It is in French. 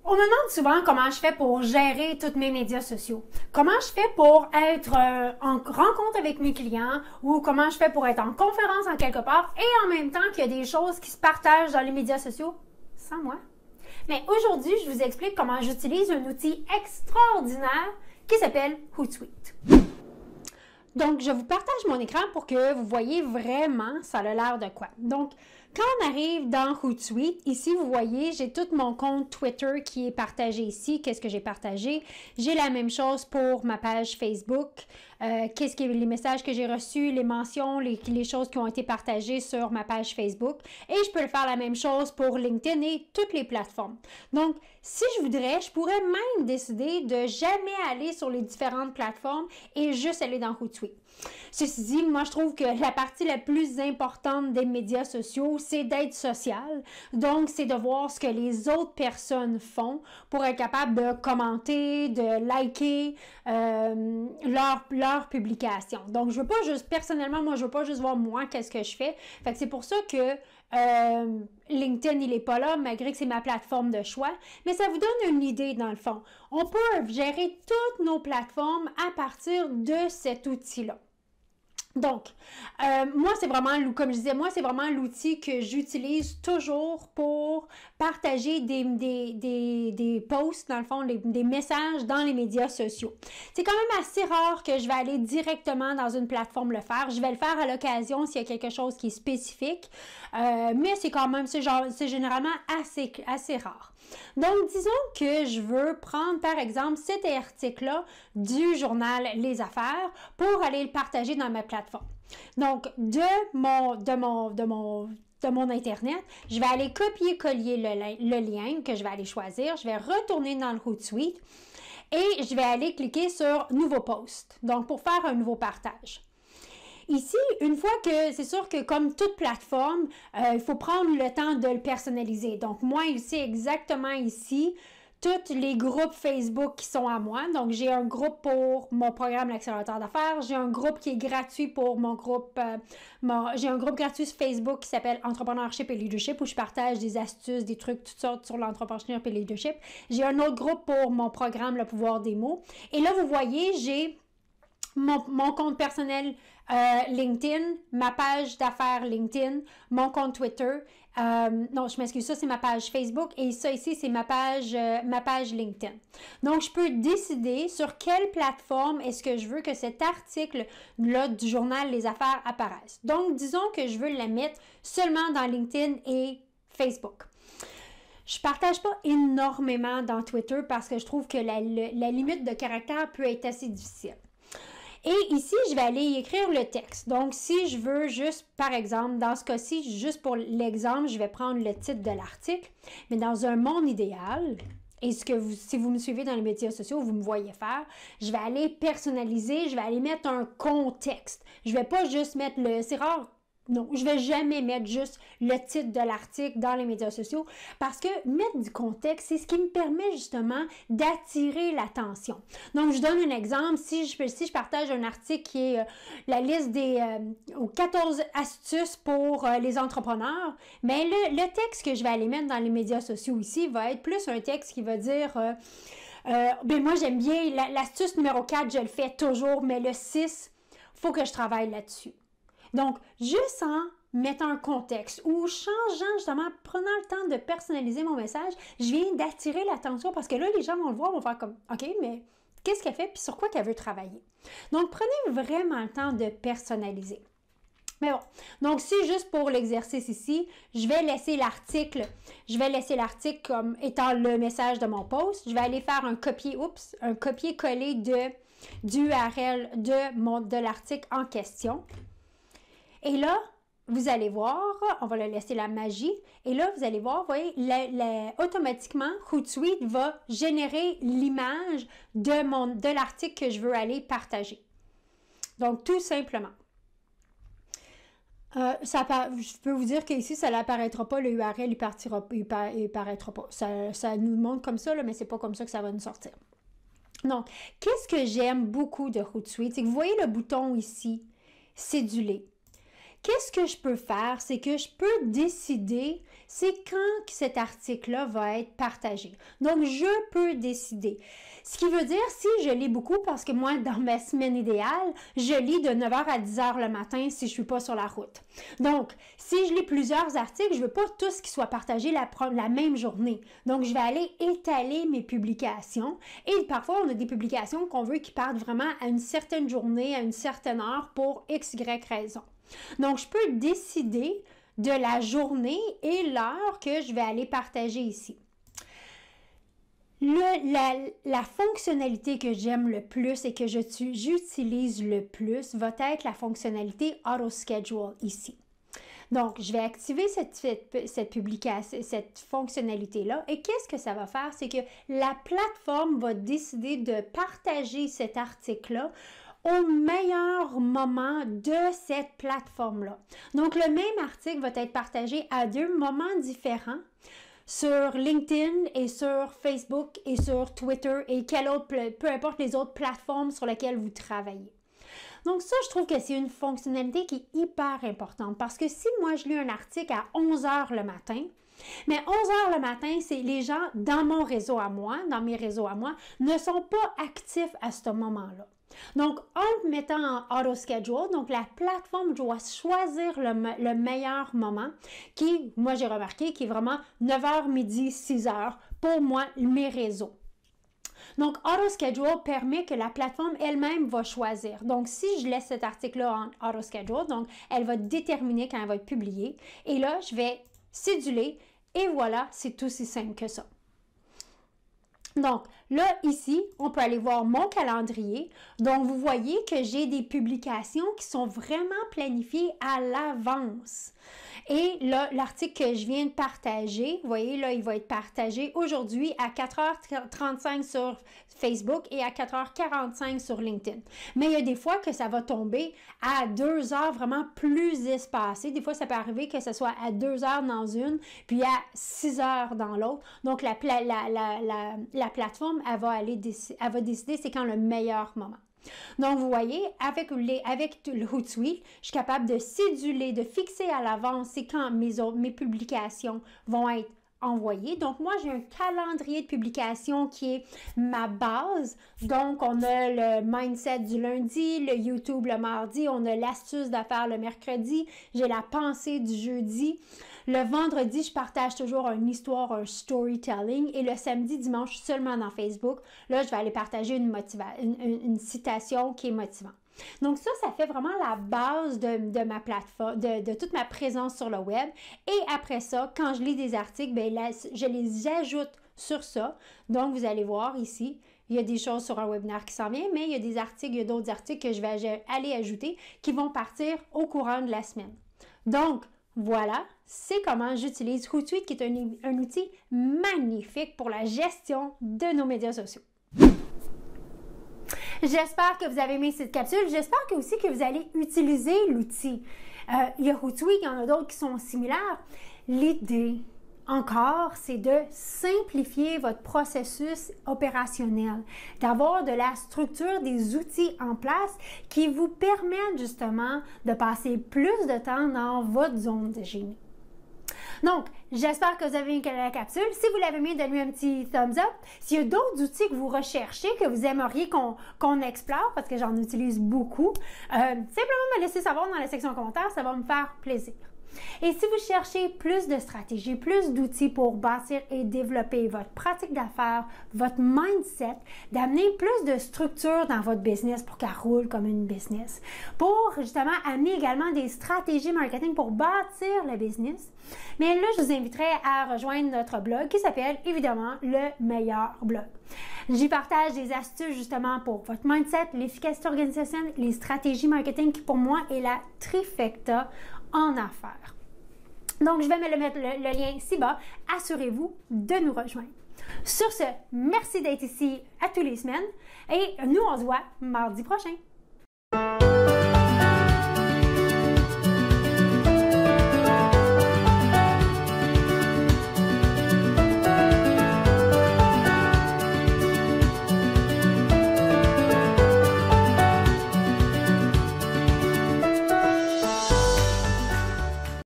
On me demande souvent comment je fais pour gérer tous mes médias sociaux. Comment je fais pour être en rencontre avec mes clients ou comment je fais pour être en conférence en quelque part et en même temps qu'il y a des choses qui se partagent dans les médias sociaux sans moi. Mais aujourd'hui, je vous explique comment j'utilise un outil extraordinaire qui s'appelle Hootsuite. Donc, je vous partage mon écran pour que vous voyez vraiment ça a l'air de quoi. Donc, quand on arrive dans Hootsuite, ici, vous voyez, j'ai tout mon compte Twitter qui est partagé ici. Qu'est-ce que j'ai partagé? J'ai la même chose pour ma page Facebook. Qu'est-ce que les messages que j'ai reçus, les mentions, les choses qui ont été partagées sur ma page Facebook. Et je peux le faire la même chose pour LinkedIn et toutes les plateformes. Donc, si je voudrais, je pourrais même décider de jamais aller sur les différentes plateformes et juste aller dans Hootsuite. Ceci dit, moi, je trouve que la partie la plus importante des médias sociaux, c'est d'être social. Donc, c'est de voir ce que les autres personnes font pour être capable de commenter, de liker leur publication. Donc, je veux pas juste, personnellement, moi, je veux pas juste voir moi, qu'est-ce que je fais. Fait que c'est pour ça que LinkedIn, il n'est pas là, malgré que c'est ma plateforme de choix, mais ça vous donne une idée dans le fond. On peut gérer toutes nos plateformes à partir de cet outil-là. Donc, moi, c'est vraiment, comme je disais, moi, c'est vraiment l'outil que j'utilise toujours pour partager des posts, dans le fond, des messages dans les médias sociaux. C'est quand même assez rare que je vais aller directement dans une plateforme le faire. Je vais le faire à l'occasion s'il y a quelque chose qui est spécifique, mais c'est quand même, c'est généralement assez rare. Donc, disons que je veux prendre, par exemple, cet article-là du journal Les Affaires pour aller le partager dans ma plateforme. Donc, de mon Internet, je vais aller copier-coller le lien que je vais aller choisir. Je vais retourner dans le Hootsuite et je vais aller cliquer sur « Nouveau post », donc pour faire un nouveau partage. Ici, une fois que, c'est sûr que comme toute plateforme, il faut prendre le temps de le personnaliser. Donc, moi, ici, exactement ici, tous les groupes Facebook qui sont à moi. Donc, j'ai un groupe pour mon programme L'Accélérateur d'affaires. J'ai un groupe qui est gratuit pour mon groupe. J'ai un groupe gratuit sur Facebook qui s'appelle Entrepreneurship et Leadership où je partage des astuces, des trucs, toutes sortes sur l'entrepreneurship et le leadership. J'ai un autre groupe pour mon programme Le pouvoir des mots. Et là, vous voyez, j'ai mon compte personnel LinkedIn, ma page d'affaires LinkedIn, mon compte Twitter. Non, je m'excuse, ça c'est ma page Facebook et ça ici c'est ma page LinkedIn. Donc, je peux décider sur quelle plateforme est-ce que je veux que cet article-là du journal Les Affaires apparaisse. Donc, disons que je veux la mettre seulement dans LinkedIn et Facebook. Je ne partage pas énormément dans Twitter parce que je trouve que la limite de caractère peut être assez difficile. Et ici, je vais aller y écrire le texte. Donc, si je veux juste, par exemple, dans ce cas-ci, juste pour l'exemple, je vais prendre le titre de l'article. Mais dans un monde idéal, et si vous me suivez dans les médias sociaux, vous me voyez faire, je vais aller personnaliser, je vais aller mettre un contexte. Je ne vais pas juste mettre c'est rare. Non, je ne vais jamais mettre juste le titre de l'article dans les médias sociaux parce que mettre du contexte, c'est ce qui me permet justement d'attirer l'attention. Donc, je donne un exemple. Si je partage un article qui est la liste des 14 astuces pour les entrepreneurs, mais le texte que je vais aller mettre dans les médias sociaux ici va être plus un texte qui va dire... moi, j'aime bien l'astuce numéro 4, je le fais toujours, mais le 6, il faut que je travaille là-dessus. Donc, juste en mettant un contexte ou changeant, justement, prenant le temps de personnaliser mon message, je viens d'attirer l'attention parce que là, les gens vont le voir, vont faire comme « OK, mais qu'est-ce qu'elle fait puis sur quoi qu'elle veut travailler? » Donc, prenez vraiment le temps de personnaliser. Mais bon, donc si juste pour l'exercice ici, je vais laisser l'article comme étant le message de mon post. Je vais aller faire un copier-coller du URL de l'article en question. Et là, vous allez voir, on va le laisser la magie, et là, vous allez voir, vous voyez, automatiquement, Hootsuite va générer l'image de l'article que je veux aller partager. Donc, tout simplement. Je peux vous dire qu'ici, ça n'apparaîtra pas, le URL, il paraîtra pas. Ça nous montre comme ça, là, mais c'est pas comme ça que ça va nous sortir. Donc, qu'est-ce que j'aime beaucoup de Hootsuite? C'est que vous voyez le bouton ici, céduler. qu'est-ce que je peux faire? C'est que je peux décider c'est quand que cet article-là va être partagé. Donc, je peux décider. Ce qui veut dire, si je lis beaucoup, parce que moi, dans ma semaine idéale, je lis de 9h à 10h le matin si je ne suis pas sur la route. Donc, si je lis plusieurs articles, je ne veux pas tous qui soient partagés la même journée. Donc, je vais aller étaler mes publications. Et parfois, on a des publications qu'on veut qui partent vraiment à une certaine journée, à une certaine heure pour X, Y raison. Donc, je peux décider de la journée et l'heure que je vais aller partager ici. La fonctionnalité que j'aime le plus et que j'utilise le plus va être la fonctionnalité Auto Schedule ici. Donc, je vais activer cette fonctionnalité-là. Et qu'est-ce que ça va faire? C'est que la plateforme va décider de partager cet article-là au meilleur moment de cette plateforme-là. Donc, le même article va être partagé à 2 moments différents sur LinkedIn et sur Facebook et sur Twitter et peu importe les autres plateformes sur lesquelles vous travaillez. Donc ça, je trouve que c'est une fonctionnalité qui est hyper importante parce que si moi, je lis un article à 11h le matin, mais 11h le matin, c'est les gens dans mon réseau à moi, dans mes réseaux à moi, ne sont pas actifs à ce moment-là. Donc, en mettant en auto schedule, donc la plateforme doit choisir le meilleur moment qui, moi j'ai remarqué, qui est vraiment 9h, midi, 6h pour moi, mes réseaux. Donc, auto schedule permet que la plateforme elle-même va choisir. Donc, si je laisse cet article-là en auto schedule, donc elle va déterminer quand elle va être publiée. Et là, je vais céduler et voilà, c'est aussi simple que ça. Donc, là, ici, on peut aller voir mon calendrier. Donc, vous voyez que j'ai des publications qui sont vraiment planifiées à l'avance. Et là, l'article que je viens de partager, vous voyez, là, il va être partagé aujourd'hui à 4h35 sur Facebook et à 4h45 sur LinkedIn. Mais il y a des fois que ça va tomber à 2 heures vraiment plus espacées. Des fois, ça peut arriver que ce soit à 2 heures dans une, puis à 6 heures dans l'autre. Donc, la plateforme, elle va décider c'est quand le meilleur moment. Donc, vous voyez, avec le Hootsuite, je suis capable de céduler, de fixer à l'avance c'est quand mes publications vont être envoyées. Donc, moi, j'ai un calendrier de publication qui est ma base. Donc, on a le mindset du lundi, le YouTube le mardi, on a l'astuce d'affaires le mercredi, j'ai la pensée du jeudi. Le vendredi, je partage toujours une histoire, un storytelling. Et le samedi, dimanche, seulement dans Facebook. Là, je vais aller partager une citation qui est motivante. Donc ça fait vraiment la base de ma plateforme, de toute ma présence sur le web. Et après ça, quand je lis des articles, bien là, je les ajoute sur ça. Donc, vous allez voir ici, il y a des choses sur un webinaire qui s'en vient, mais il y a des articles, il y a d'autres articles que je vais aller ajouter qui vont partir au courant de la semaine. Donc, voilà, c'est comment j'utilise Hootsuite, qui est un outil magnifique pour la gestion de nos médias sociaux. J'espère que vous avez aimé cette capsule. J'espère aussi que vous allez utiliser l'outil. Il y a Hootsuite, il y en a d'autres qui sont similaires. L'idée, encore, c'est de simplifier votre processus opérationnel, d'avoir de la structure, des outils en place qui vous permettent justement de passer plus de temps dans votre zone de génie. Donc, j'espère que vous avez aimé la capsule. Si vous l'avez aimé, donnez-lui un petit thumbs up. S'il y a d'autres outils que vous recherchez, que vous aimeriez qu'on explore, parce que j'en utilise beaucoup, simplement me laisser savoir dans la section commentaires, ça va me faire plaisir. Et si vous cherchez plus de stratégies, plus d'outils pour bâtir et développer votre pratique d'affaires, votre mindset, d'amener plus de structure dans votre business pour qu'elle roule comme une business, pour justement amener également des stratégies marketing pour bâtir le business, mais là, je vous inviterai à rejoindre notre blog qui s'appelle évidemment Le Meilleur Blog. J'y partage des astuces justement pour votre mindset, l'efficacité organisationnelle, les stratégies marketing qui pour moi est la trifecta en affaires. Donc, je vais mettre le lien ici-bas. Assurez-vous de nous rejoindre. Sur ce, merci d'être ici à tous les semaines et nous, on se voit mardi prochain.